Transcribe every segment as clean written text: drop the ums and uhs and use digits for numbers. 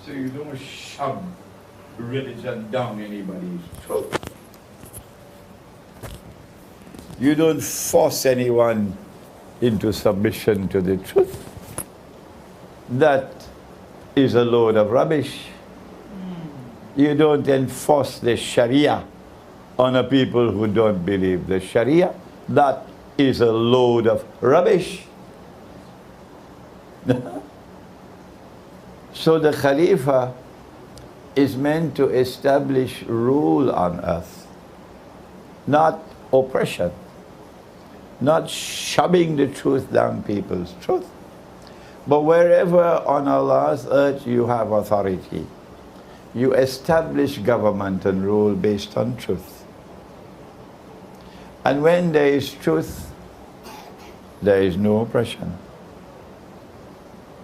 So you don't shove religion down anybody's throat. You don't force anyone into submission to the truth. That is a load of rubbish. You don't enforce the Sharia on a people who don't believe the Sharia. That is a load of rubbish. So the Khalifa is meant to establish rule on earth, not oppression, not shoving the truth down people's throat. But wherever on Allah's earth you have authority, you establish government and rule based on truth. And when there is truth, there is no oppression.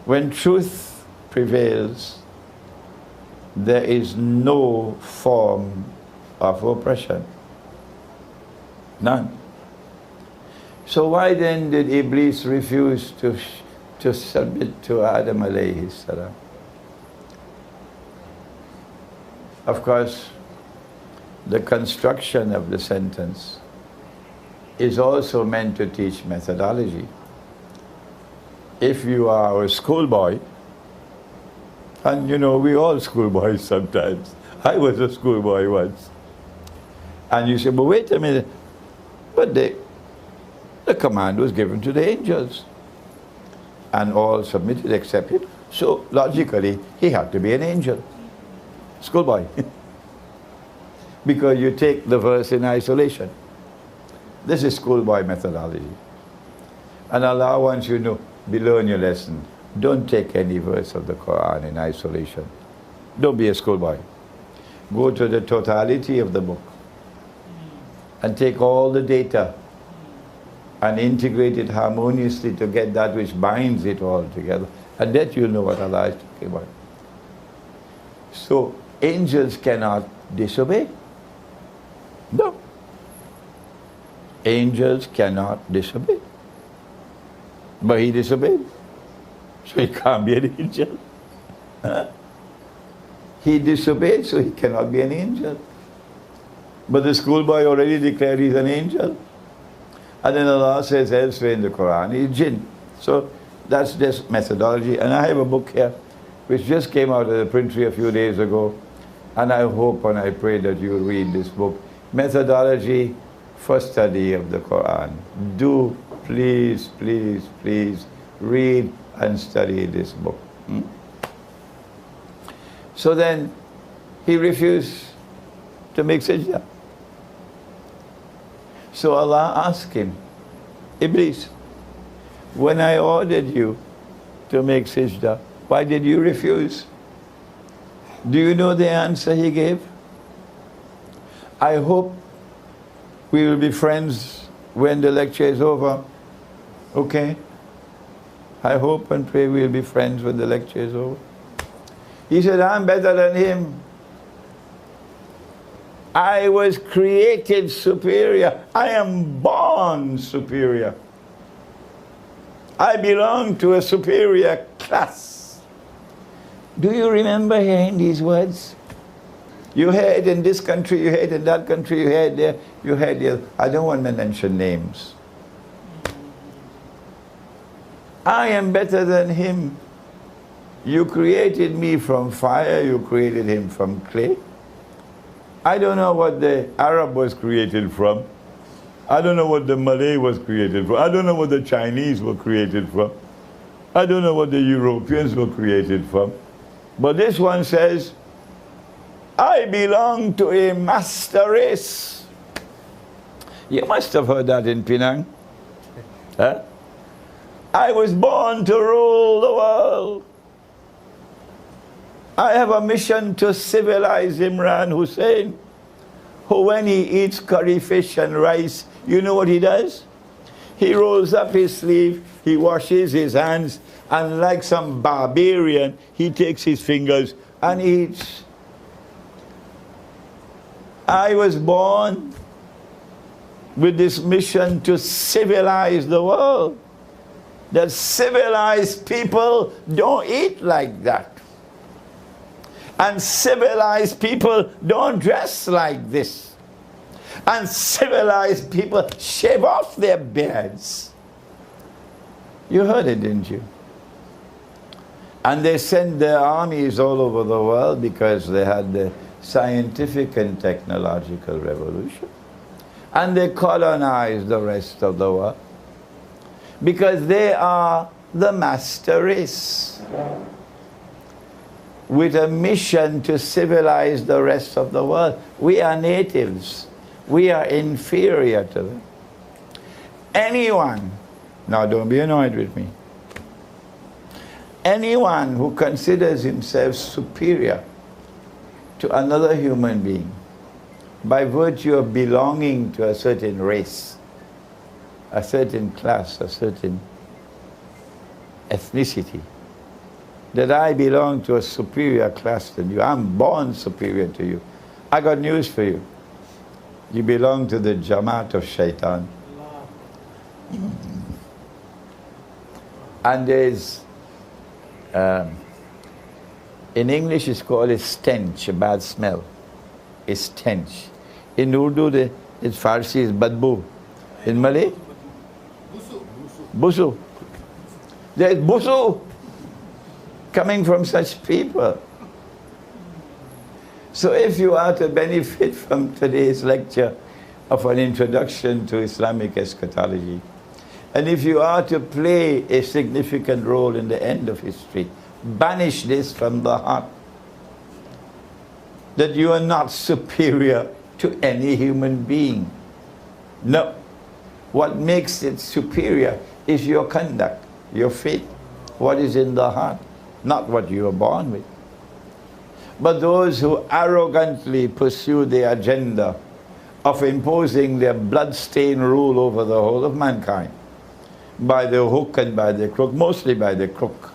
When truth prevails, there is no form of oppression. None. So why then did Iblis refuse to submit to Adam alayhi salam? Of course, the construction of the sentence is also meant to teach methodology. If you are a schoolboy, and you know, we all schoolboys sometimes. I was a schoolboy once. And you say, but wait a minute, but the command was given to the angels. And all submitted except him. So logically, he had to be an angel. Schoolboy. Because you take the verse in isolation. This is schoolboy methodology. And Allah wants you to learn your lesson. Don't take any verse of the Quran in isolation. Don't be a schoolboy. Go to the totality of the book and take all the data and integrate it harmoniously to get that which binds it all together. And that you know what Allah is talking about. So angels cannot disobey. No. Angels cannot disobey. But he disobeyed. So he can't be an angel. Huh? He disobeyed, so he cannot be an angel. But the schoolboy already declared he's an angel. And then Allah says elsewhere in the Quran, he's jinn. So that's just methodology. And I have a book here, which just came out of the printery a few days ago. And I hope and I pray that you read this book. Methodology for study of the Quran. Do please, please, please read and study this book. So then he refused to make sajda. So Allah asked him, Iblis, when I ordered you to make sajda, why did you refuse? Do you know the answer he gave? I hope we will be friends when the lecture is over. Okay? I hope and pray we'll be friends when the lecture is over. He said, I'm better than him. I was created superior. I am born superior. I belong to a superior class. Do you remember hearing these words? You heard in this country, you heard in that country, you heard there, you heard there. I don't want to mention names. I am better than him. You created me from fire, you created him from clay. I don't know what the Arab was created from. I don't know what the Malay was created from. I don't know what the Chinese were created from. I don't know what the Europeans were created from. But this one says, I belong to a master race. You must have heard that in Penang. Huh? I was born to rule the world. I have a mission to civilize Imran Hosein, who when he eats curry fish and rice, you know what he does? He rolls up his sleeve, he washes his hands, and like some barbarian, he takes his fingers and eats. I was born with this mission to civilize the world. that civilized people don't eat like that. And civilized people don't dress like this. And civilized people shave off their beards. You heard it, didn't you? And they sent their armies all over the world because they had the scientific and technological revolution. And they colonized the rest of the world because they are the master race with a mission to civilize the rest of the world. We are natives. We are inferior to them. Anyone, now don't be annoyed with me, anyone who considers himself superior to another human being by virtue of belonging to a certain race, a certain class, a certain ethnicity, that I belong to a superior class than you, I'm born superior to you, I got news for you. You belong to the Jamaat of Shaitan. And there's, in English it's called a stench, a bad smell. A stench. In Urdu, in Farsi is badbu. In Malay? Busu. There's busu coming from such people. So if you are to benefit from today's lecture of an introduction to Islamic Eschatology, and if you are to play a significant role in the end of history, banish this from the heart, that you are not superior to any human being. No. What makes it superior is your conduct, your faith, what is in the heart, not what you are born with. But those who arrogantly pursue the agenda of imposing their blood-stained rule over the whole of mankind, by the hook and by the crook, mostly by the crook,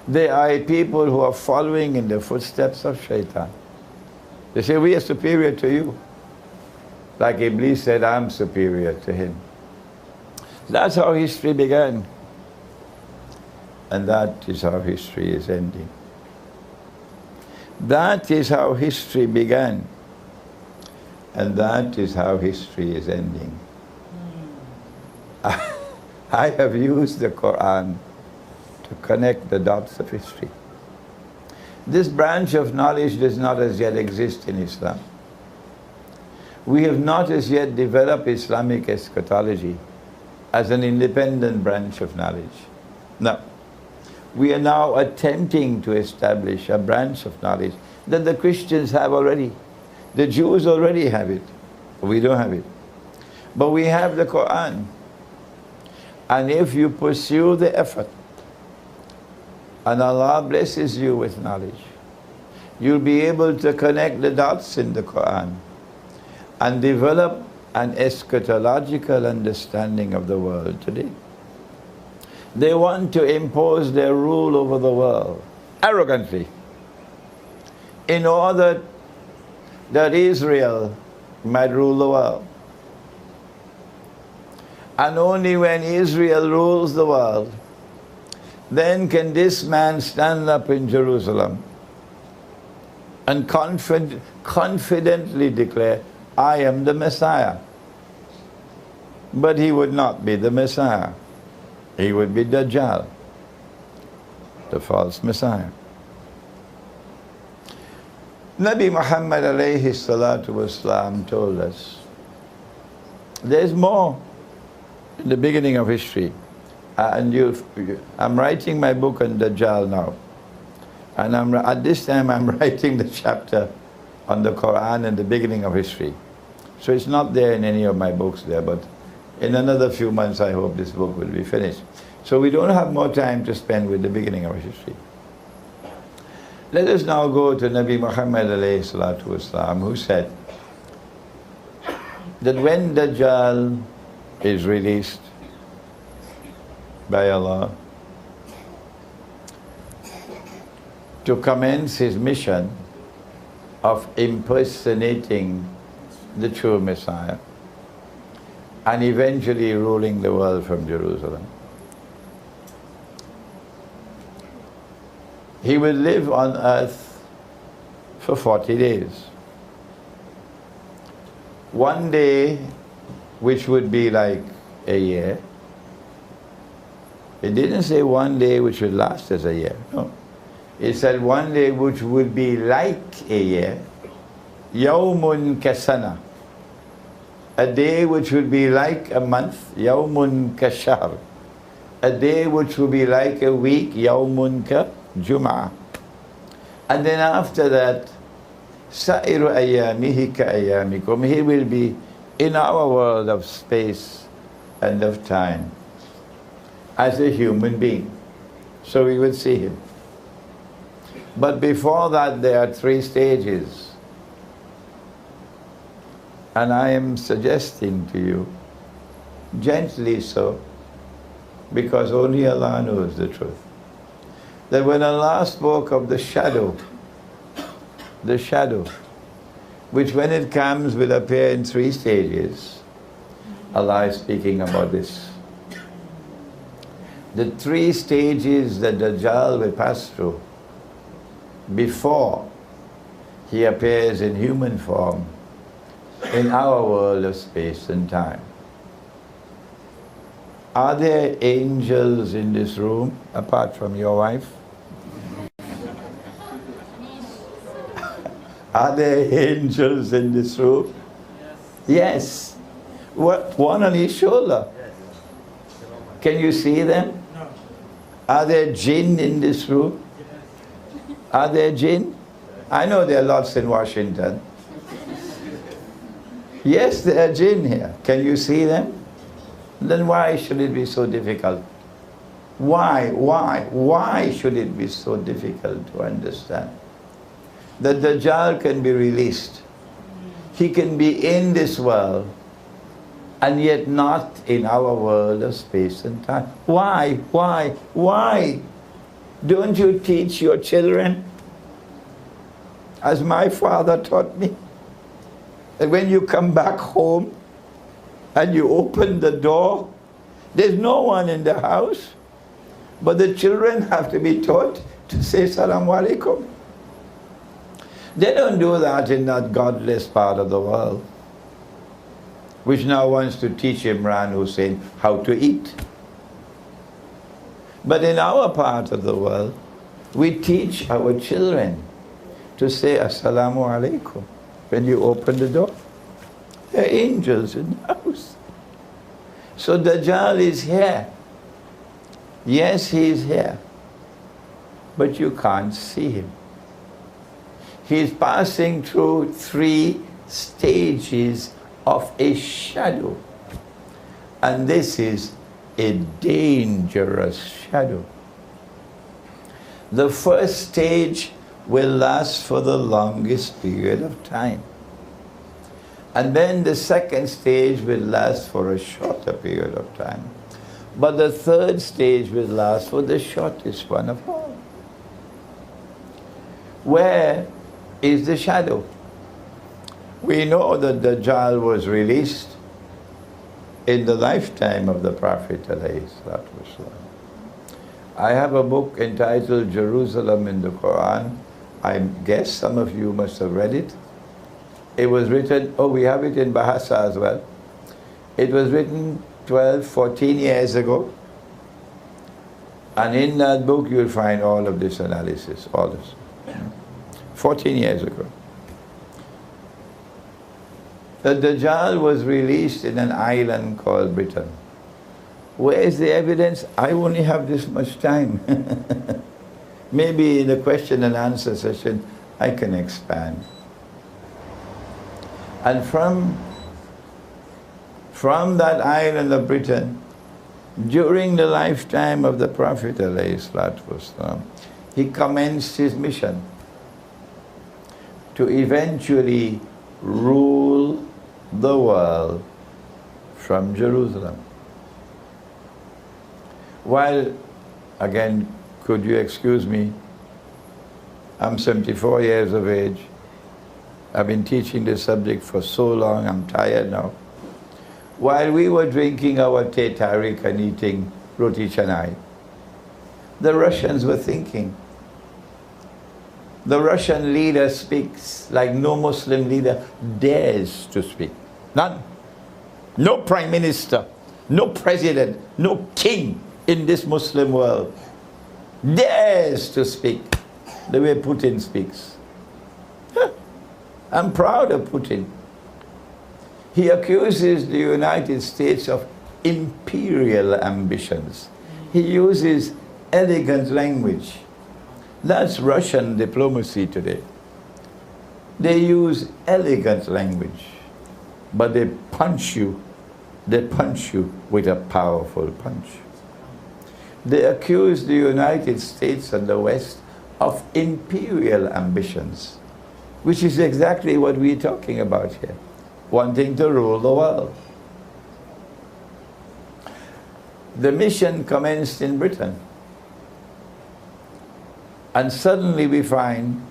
they are people who are following in the footsteps of Shaitan. They say, we are superior to you. Like Iblis said, I'm superior to him. That's how history began. And that is how history is ending. That is how history began. And that is how history is ending. I have used the Quran to connect the dots of history. This branch of knowledge does not as yet exist in Islam. We have not as yet developed Islamic Eschatology as an independent branch of knowledge. No. We are now attempting to establish a branch of knowledge that the Christians have already. The Jews already have it. We don't have it. But we have the Quran. And if you pursue the effort, and Allah blesses you with knowledge, you'll be able to connect the dots in the Quran and develop an eschatological understanding of the world today. They want to impose their rule over the world arrogantly in order that Israel might rule the world. And only when Israel rules the world, then can this man stand up in Jerusalem and confidently declare, I am the Messiah. But he would not be the Messiah. He would be Dajjal, the false Messiah. Nabi Muhammad alayhi salatu wasalam told us, there's more in the beginning of history. I'm writing my book on Dajjal now. And at this time I'm writing the chapter on the Quran and the beginning of history. So it's not there in any of my books there, but in another few months I hope this book will be finished. So we don't have more time to spend with the beginning of history. Let us now go to Nabi Muhammad alayhi salatu wasalam, who said that when Dajjal is released by Allah to commence his mission of impersonating the true Messiah and eventually ruling the world from Jerusalem. He will live on earth for 40 days. One day, which would be like a year. It didn't say one day which would last as a year. No. It said one day which would be like a year. Yawmun kasana. A day which would be like a month. Yawmun kashahr. A day which would be like a week. Yawmun ka jum'ah. And then after that, sa'iru ayyamihi ka ayyamikum. He will be in our world of space and of time as a human being. So we will see him. But before that, there are 3 stages. And I am suggesting to you, gently so, because only Allah knows the truth, that when Allah spoke of the shadow, which when it comes will appear in 3 stages, Allah is speaking about this. The 3 stages that Dajjal will pass through before he appears in human form in our world of space and time. Are there angels in this room apart from your wife? Are there angels in this room? Yes. What? One on each shoulder. Can you see them? No. Are there jinn in this room? Are there jinn? I know there are lots in Washington. Yes, there are jinn here. Can you see them? Then why should it be so difficult? Why should it be so difficult to understand? The Dajjal can be released. He can be in this world and yet not in our world of space and time. Why? Don't you teach your children, as my father taught me, that when you come back home and you open the door, there's no one in the house, but the children have to be taught to say Salaam Alaikum. They don't do that in that godless part of the world, which now wants to teach Imran Hosein how to eat. But in our part of the world, we teach our children to say Assalamu Alaikum when you open the door. There are angels in the house. So Dajjal is here. Yes, he is here. But you can't see him. He is passing through 3 stages of a shadow. And this is a dangerous shadow. The first stage will last for the longest period of time. And then the second stage will last for a shorter period of time. But the third stage will last for the shortest one of all. Where is the shadow? We know that Dajjal was released in the lifetime of the Prophet ﷺ. I have a book entitled Jerusalem in the Quran. I guess some of you must have read it. It was written, we have it in Bahasa as well. It was written 12, 14 years ago. And in that book you'll find all of this analysis, all this. 14 years ago. The Dajjal was released in an island called Britain. Where is the evidence? I only have this much time. Maybe in the question and answer session I can expand. And from that island of Britain, during the lifetime of the Prophet ﷺ, he commenced his mission to eventually rule the world from Jerusalem. While, again, could you excuse me, I'm 74 years of age. I've been teaching this subject for so long, I'm tired now. While we were drinking our teh tarik and eating roti canai, the Russians were thinking, The Russian leader speaks like no Muslim leader dares to speak. None. No prime minister, no president, no king in this Muslim world dares to speak the way Putin speaks. I'm proud of Putin. He accuses the United States of imperial ambitions. He uses elegant language. That's Russian diplomacy today. They use elegant language, but they punch you with a powerful punch. They accuse the United States and the West of imperial ambitions, which is exactly what we're talking about here, wanting to rule the world. The mission commenced in Britain, and suddenly we find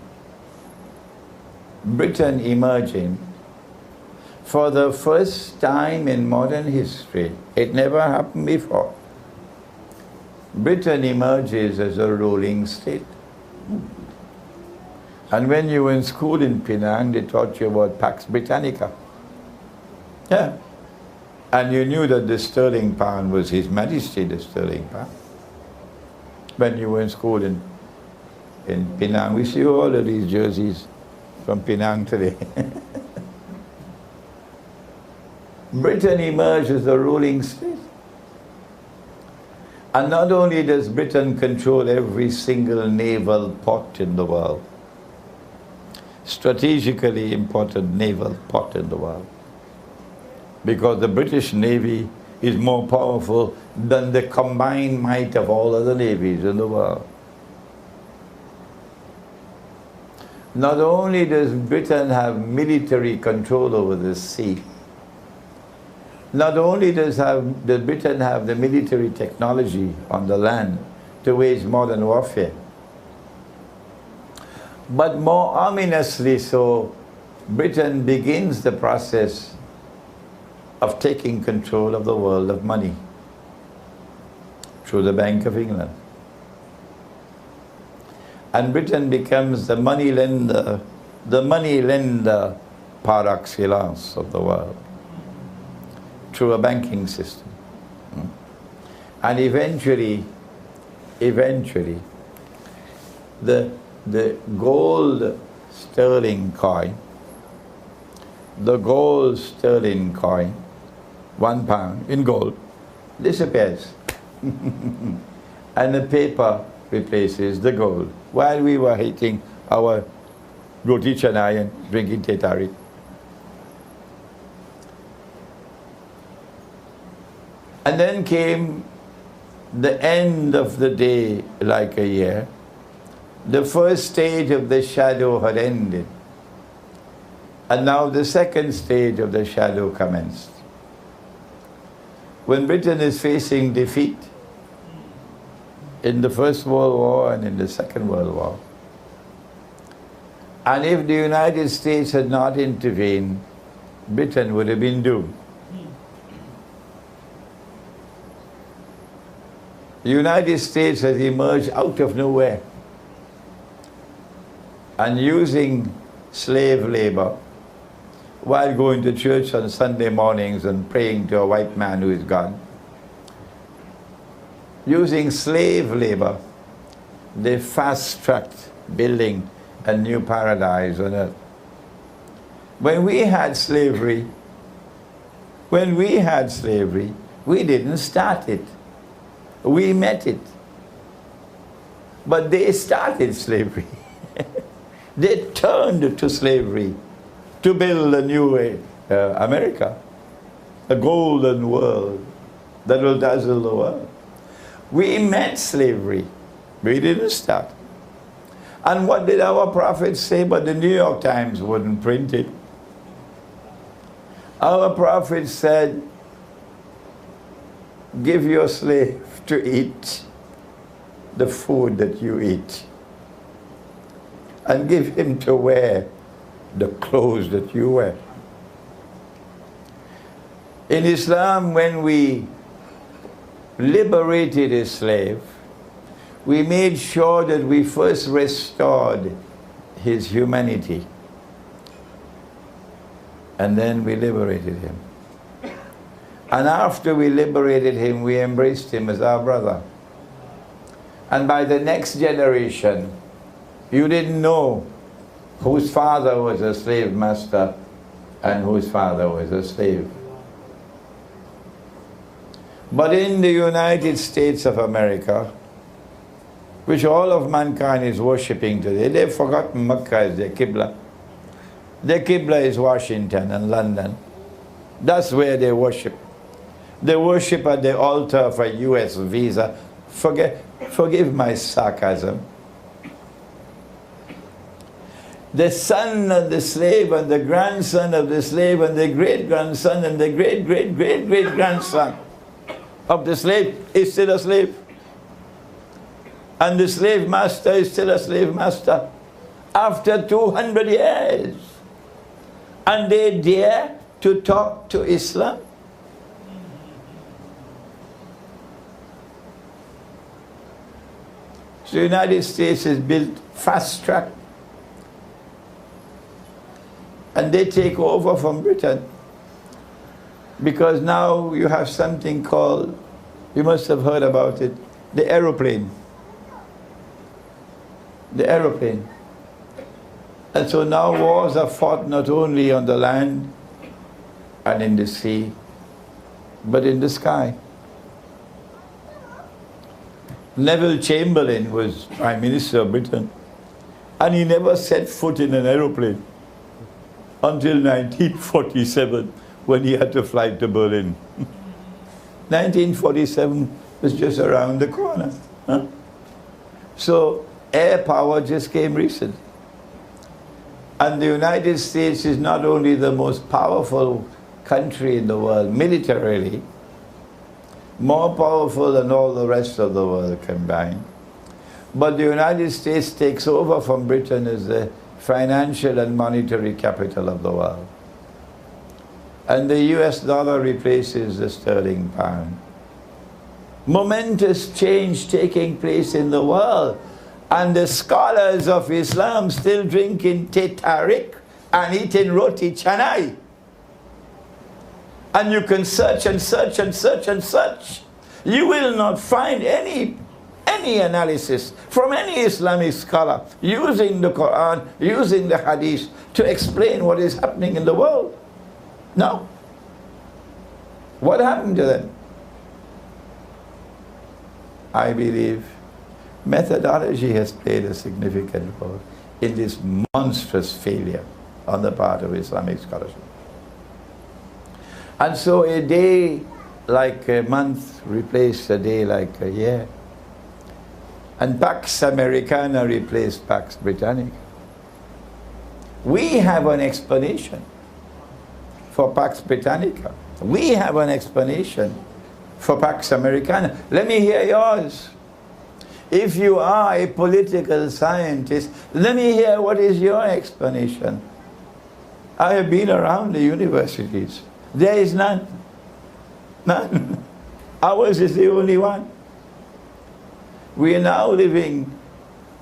Britain emerging for the first time in modern history. It never happened before. Britain emerges as a ruling state. And when you were in school in Penang, they taught you about Pax Britannica. Yeah. And you knew that the sterling pound was His Majesty, the sterling pound. When you were in school in Penang, we see all of these jerseys from Penang today. Britain emerged as a ruling state. And not only does Britain control every single naval port in the world, strategically important naval port in the world, because the British Navy is more powerful than the combined might of all other navies in the world. Not only does Britain have military control over the sea, not only does Britain have the military technology on the land to wage modern warfare, but more ominously so, Britain begins the process of taking control of the world of money through the Bank of England. And Britain becomes the money lender par excellence of the world through a banking system. And eventually, the gold sterling coin, £1 in gold, disappears. And the paper replaces the gold, while we were eating our roti canai and drinking teh tarik. And then came the end of the day like a year. The first stage of the shadow had ended, and now the second stage of the shadow commenced. When Britain is facing defeat in the First World War and in the Second World War, and if the United States had not intervened, Britain would have been doomed. The United States has emerged out of nowhere and using slave labor while going to church on Sunday mornings and praying to a white man who is gone. Using slave labor, they fast-tracked building a new paradise on earth. When we had slavery, we didn't start it. We met it. But they started slavery. They turned to slavery to build a new America, a golden world that will dazzle the world. We met slavery. We didn't start. And what did our prophets say? But the New York Times wouldn't print it. Our prophets said, give your slave to eat the food that you eat, and give him to wear the clothes that you wear. In Islam, when we liberated a slave, we made sure that we first restored his humanity. And then we liberated him. And after we liberated him, we embraced him as our brother. And by the next generation, you didn't know whose father was a slave master and whose father was a slave. But in the United States of America, which all of mankind is worshipping today, they've forgotten Mecca as their Qibla. Their Qibla is Washington and London. That's where they worship. They worship at the altar of a US visa. Forgive my sarcasm. The son of the slave and the grandson of the slave and the great-grandson and the great-great-great-great-grandson of the slave is still a slave. And the slave master is still a slave master after 200 years. And they dare to talk to Islam? So the United States has built fast track. And they take over from Britain. Because now you have something called, you must have heard about it, the aeroplane. The aeroplane. And so now wars are fought not only on the land and in the sea, but in the sky. Neville Chamberlain was Prime Minister of Britain, and he never set foot in an aeroplane until 1947, when he had to fly to Berlin. 1947 was just around the corner. Huh? So air power just came recent. And the United States is not only the most powerful country in the world militarily, more powerful than all the rest of the world combined, but the United States takes over from Britain as the financial and monetary capital of the world. And the US dollar replaces the sterling pound. Momentous change taking place in the world. And the scholars of Islam still drinking teh tarik and eating roti canai. And you can search and search and search and search. You will not find any analysis from any Islamic scholar using the Quran, using the Hadith to explain what is happening in the world. No. What happened to them? I believe methodology has played a significant role in this monstrous failure on the part of Islamic scholarship. And so a day like a month replaced a day like a year. And Pax Americana replaced Pax Britannica. We have an explanation for Pax Britannica. We have an explanation for Pax Americana. Let me hear yours. If you are a political scientist, let me hear what is your explanation. I have been around the universities. There is none. None. Ours is the only one. We are now living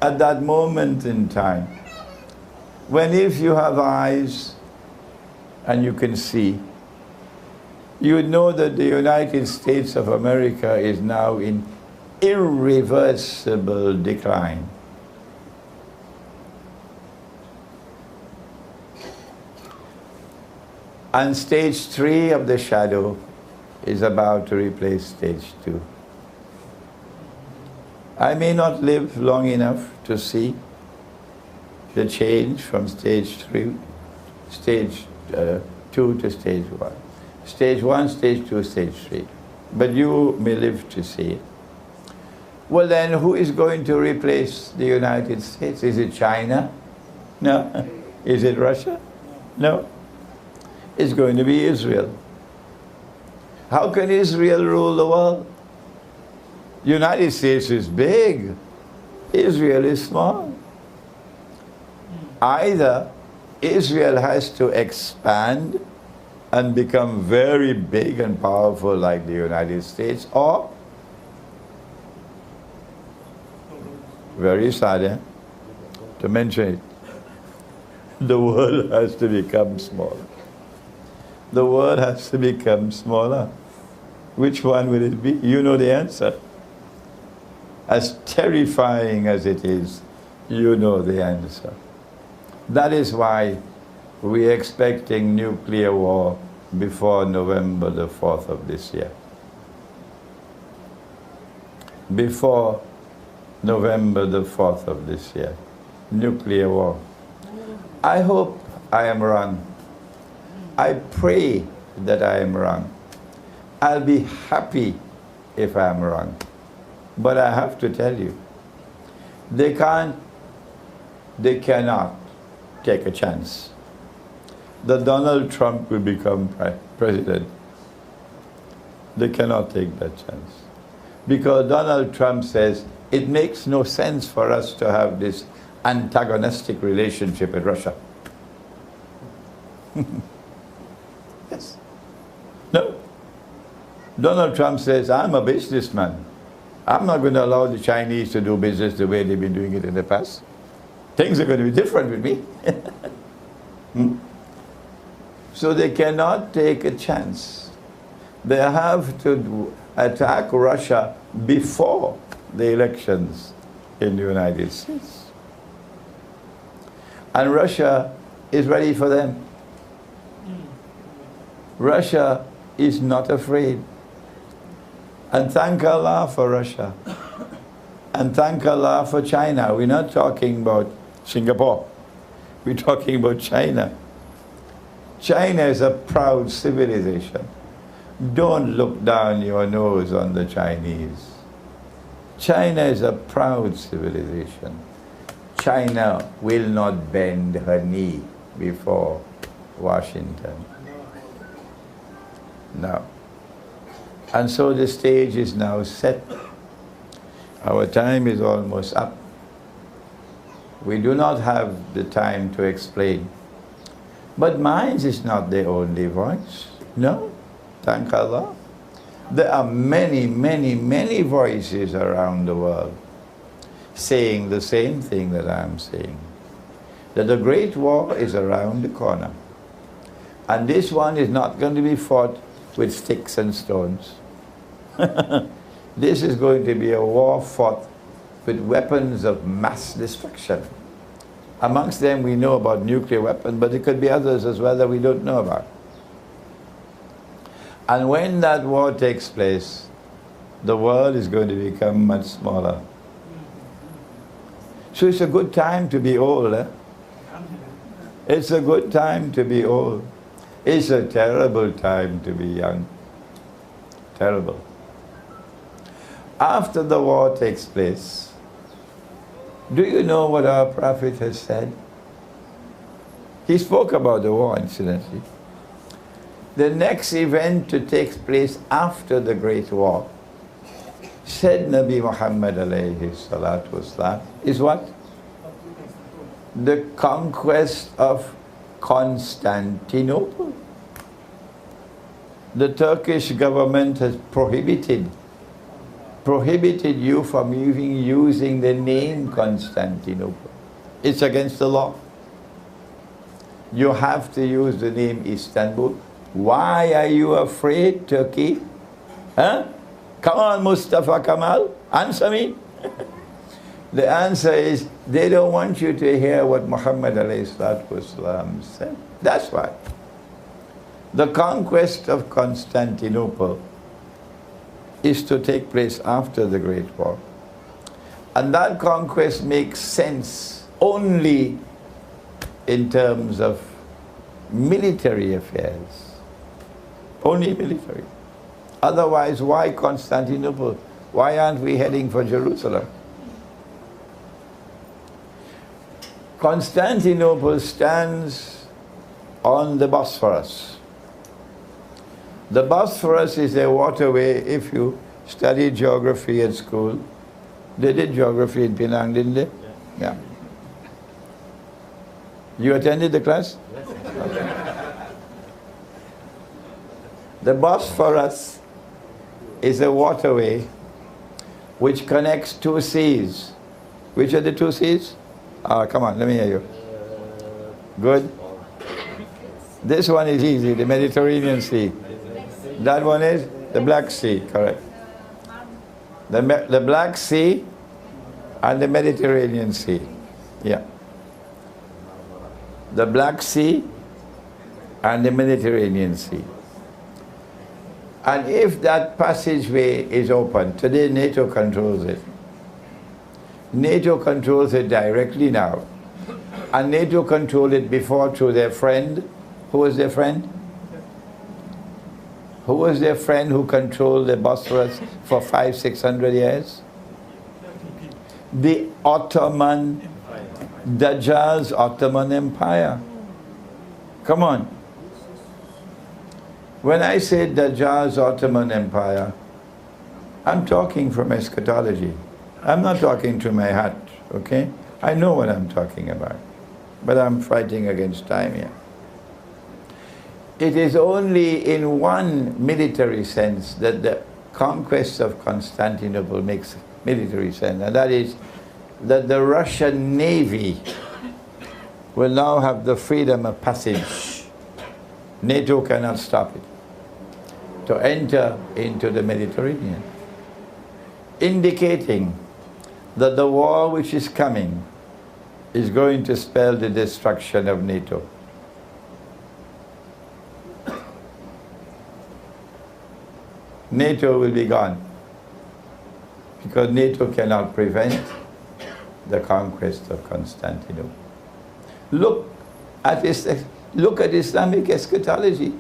at that moment in time when if you have eyes and you can see, you would know that the United States of America is now in irreversible decline. And stage 3 of the shadow is about to replace stage 2. I may not live long enough to see the change from stage 2 to stage 1. Stage 1, stage 2, stage 3. But you may live to see it. Well then, who is going to replace the United States? Is it China? No. Is it Russia? No. It's going to be Israel. How can Israel rule the world? The United States is big. Israel is small. Either Israel has to expand and become very big and powerful like the United States, or, very sad to mention it, The world has to become smaller. The world has to become smaller. Which one will it be? You know the answer. As terrifying as it is, you know the answer. That is why we're expecting nuclear war before November the 4th of this year. Before November the 4th of this year. Nuclear war. I hope I am wrong. I pray that I am wrong. I'll be happy if I'm wrong. But I have to tell you, they cannot take a chance that Donald Trump will become president. They cannot take that chance. Because Donald Trump says, it makes no sense for us to have this antagonistic relationship with Russia. Yes. No. Donald Trump says, I'm a businessman. I'm not going to allow the Chinese to do business the way they've been doing it in the past. Things are going to be different with me. So they cannot take a chance. They have to attack Russia before the elections in the United States. And Russia is ready for them. Russia is not afraid. And thank Allah for Russia. And thank Allah for China. We're not talking about Singapore. We're talking about China. China is a proud civilization. Don't look down your nose on the Chinese. China is a proud civilization. China will not bend her knee before Washington. No. And so the stage is now set. Our time is almost up. We do not have the time to explain. But mine is not the only voice. No, thank Allah. There are many, many, many voices around the world saying the same thing that I'm saying. That the Great War is around the corner. And this one is not going to be fought with sticks and stones. This is going to be a war fought with weapons of mass destruction. Amongst them we know about nuclear weapons, but there could be others as well that we don't know about. And when that war takes place, the world is going to become much smaller. So it's a good time to be old. Eh? It's a good time to be old. It's a terrible time to be young. Terrible. After the war takes place, do you know what our Prophet has said? He spoke about the war, incidentally. The next event to take place after the Great War, said Nabi Muhammad alayhi salatu wasalam, is what? The conquest of Constantinople. The Turkish government has prohibited you from even using the name Constantinople. It's against the law. You have to use the name Istanbul. Why are you afraid, Turkey? Huh? Come on, Mustafa Kemal, answer me. The answer is, they don't want you to hear what Muhammad ﷺ said. That's why. The conquest of Constantinople is to take place after the Great War. And that conquest makes sense only in terms of military affairs. Only military. Otherwise, why Constantinople? Why aren't we heading for Jerusalem? Constantinople stands on the Bosphorus. The Bosphorus is a waterway. If you study geography at school, they did geography in Penang, didn't they? Yeah. You attended the class? Okay. The Bosphorus is a waterway which connects two seas. Which are the two seas? Come on, let me hear you. Good. This one is easy, the Mediterranean Sea. That one is the Black Sea, correct. The Black Sea and the Mediterranean Sea. Yeah. The Black Sea and the Mediterranean Sea. And if that passageway is open, today NATO controls it. NATO controls it directly now. And NATO controlled it before through their friend. Who was their friend? Who was their friend who controlled the Bosphorus for 500-600 years? The Ottoman, Dajjal's Ottoman Empire. Come on. When I say Dajjal's Ottoman Empire, I'm talking from eschatology. I'm not talking to my hat, okay? I know what I'm talking about, but I'm fighting against time here. It is only in one military sense that the conquest of Constantinople makes military sense, and that is that the Russian Navy will now have the freedom of passage. NATO cannot stop it, to enter into the Mediterranean, indicating that the war which is coming is going to spell the destruction of NATO. NATO will be gone, because NATO cannot prevent the conquest of Constantinople. Look at Islamic Eschatology,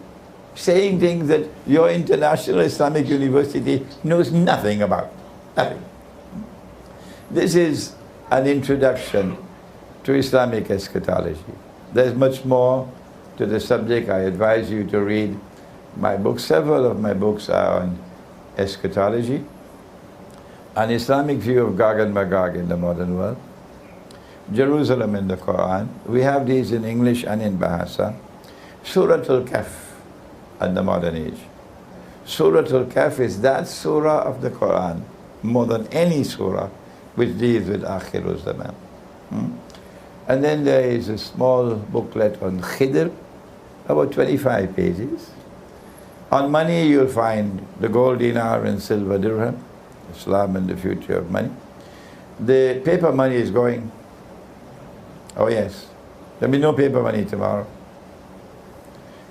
saying things that your International Islamic University knows nothing about. Nothing. This is an introduction to Islamic Eschatology. There's much more to the subject. I advise you to read my books. Several of my books are on eschatology, an Islamic view of Gog and Magog in the modern world, Jerusalem in the Quran. We have these in English and in Bahasa. Surah Al-Kahf and the modern age. Surah Al-Kahf is that surah of the Quran, more than any surah, which deals with Akhir Zaman. And then there is a small booklet on Khidr, about 25 pages. On money, you'll find the gold dinar and silver dirham, Islam and the future of money. The paper money is going. Oh yes, there'll be no paper money tomorrow.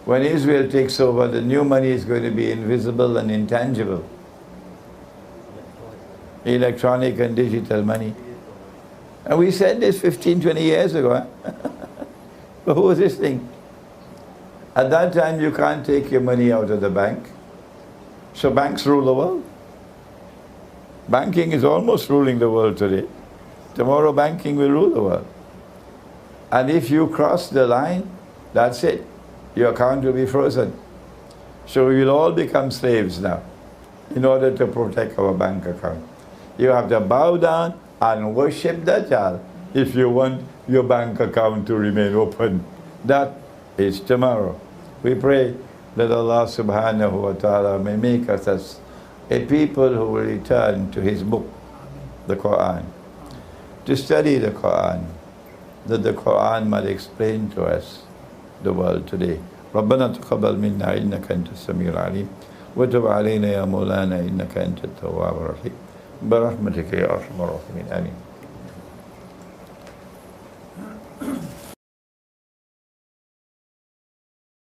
When Israel takes over, the new money is going to be invisible and intangible. Electronic and digital money. And we said this 15, 20 years ago. Huh? But who was this thing? At that time, you can't take your money out of the bank. So banks rule the world. Banking is almost ruling the world today. Tomorrow, banking will rule the world. And if you cross the line, that's it. Your account will be frozen. So we will all become slaves now in order to protect our bank account. You have to bow down and worship Dajjal if you want your bank account to remain open. That is tomorrow. We pray that Allah subhanahu wa ta'ala may make us as a people who will return to His book, the Quran, to study the Quran, that the Quran might explain to us the world today. ربنا تقبل منا إنك أنت السميع العليم وتب علينا يا مولانا إنك أنت التواب الرحيم برحمتك يا أرحم الراحمين آمين.